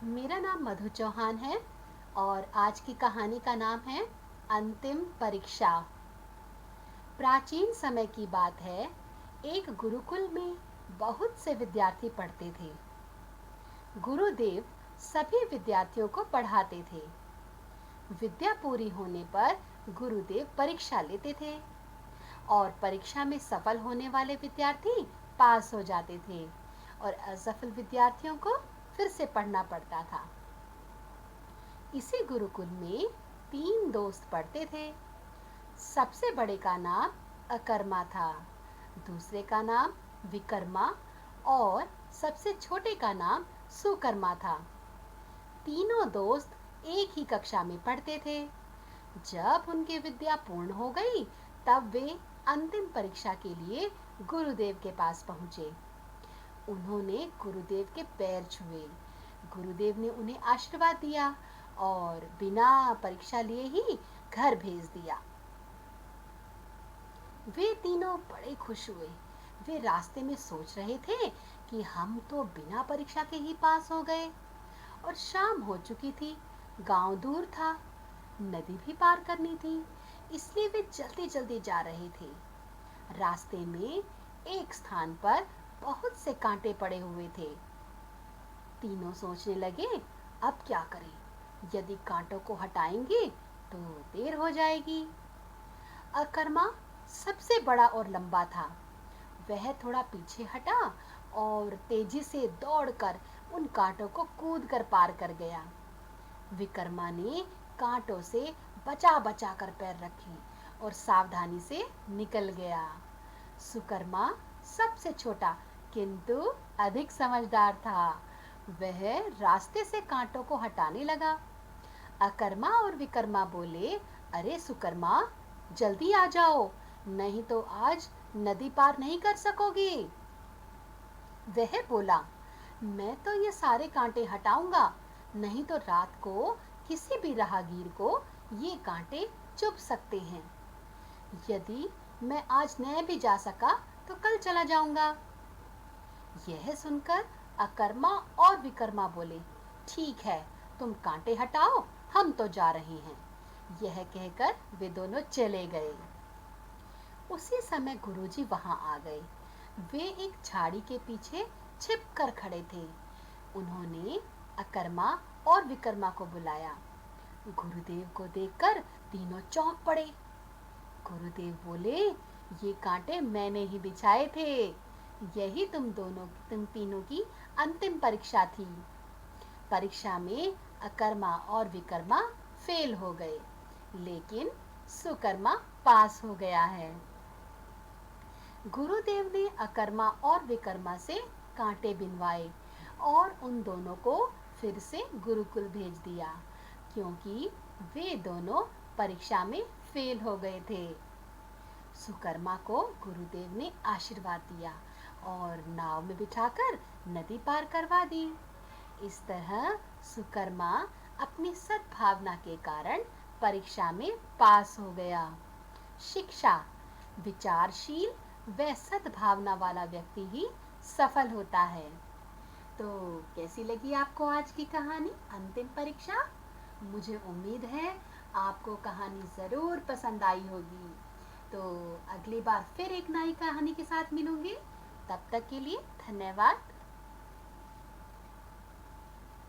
मेरा नाम मधु चौहान है और आज की कहानी का नाम है अंतिम परीक्षा। प्राचीन समय की बात है। एक गुरुकुल में बहुत से विद्यार्थी पढ़ते थे। गुरुदेव सभी विद्यार्थियों को पढ़ाते थे। विद्या पूरी होने पर गुरुदेव परीक्षा लेते थे और परीक्षा में सफल होने वाले विद्यार्थी पास हो जाते थे और असफल विद्यार्थियों को फिर से पढ़ना पड़ता था। इसी गुरुकुल में 3 दोस्त पढ़ते थे। सबसे बड़े का नाम अकर्मा था, दूसरे का नाम विकर्मा और सबसे छोटे का नाम सुकर्मा था। तीनों दोस्त एक ही कक्षा में पढ़ते थे। जब उनकी विद्या पूर्ण हो गई, तब वे अंतिम परीक्षा के लिए गुरुदेव के पास पहुंचे। उन्होंने गुरुदेव के पैर छुए। गुरुदेव ने उन्हें आशीर्वाद दिया और बिना परीक्षा लिए ही घर भेज दिया। वे तीनों बड़े खुश हुए। वे रास्ते में सोच रहे थे कि हम तो बिना परीक्षा के ही पास हो गए। और शाम हो चुकी थी। गांव दूर था, नदी भी पार करनी थी, इसलिए वे जल्दी जल्दी जा रहे थे। रास्ते में एक स्थान पर बहुत से कांटे पड़े हुए थे। तीनों सोचने लगे, अब क्या करें? यदि कांटों को हटाएंगे तो देर हो जाएगी। अकर्मा सबसे बड़ा और लंबा था। वह थोड़ा पीछे हटा और तेजी से दौड़कर उन कांटों को कूदकर पार कर गया। विकर्मा ने कांटों से बचा बचा कर पैर रखे और सावधानी से निकल गया। सुकर्मा सबसे छोटा किंतु अधिक समझदार था। वह रास्ते से कांटों को हटाने लगा। अकर्मा और विकर्मा बोले, अरे सुकर्मा, जल्दी आ जाओ, नहीं तो आज नदी पार नहीं कर सकोगे। वह बोला, मैं तो ये सारे कांटे हटाऊंगा, नहीं तो रात को किसी भी राहगीर को ये कांटे चुभ सकते हैं। यदि मैं आज न भी जा सका तो कल चला जाऊंगा। यह सुनकर अकर्मा और विकर्मा बोले, ठीक है, तुम कांटे हटाओ, हम तो जा रहे हैं। यह कहकर वे दोनों चले गए। उसी समय गुरुजी वहां आ गए। वे एक झाड़ी के पीछे छिप कर खड़े थे। उन्होंने अकर्मा और विकर्मा को बुलाया। गुरुदेव को देखकर तीनों चौंक पड़े। गुरुदेव बोले, ये कांटे मैंने ही बिछाए थे। यही तुम तीनों की अंतिम परीक्षा थी। परीक्षा में अकर्मा और विकर्मा फेल हो गए, लेकिन सुकर्मा पास हो गया है। गुरुदेव ने अकर्मा और विकर्मा से कांटे बिनवाए और उन दोनों को फिर से गुरुकुल भेज दिया, क्योंकि वे दोनों परीक्षा में फेल हो गए थे। सुकर्मा को गुरुदेव ने आशीर्वाद दिया और नाव में बिठाकर नदी पार करवा दी। इस तरह सुकर्मा अपनी सद्भावना के कारण परीक्षा में पास हो गया। शिक्षा, विचारशील व सद्भावना वाला व्यक्ति ही सफल होता है। तो कैसी लगी आपको आज की कहानी अंतिम परीक्षा? मुझे उम्मीद है आपको कहानी ज़रूर पसंद आई होगी। तो अगली बार फिर एक नई कहानी के साथ मिलूंगी। तब तक के लिए धन्यवाद।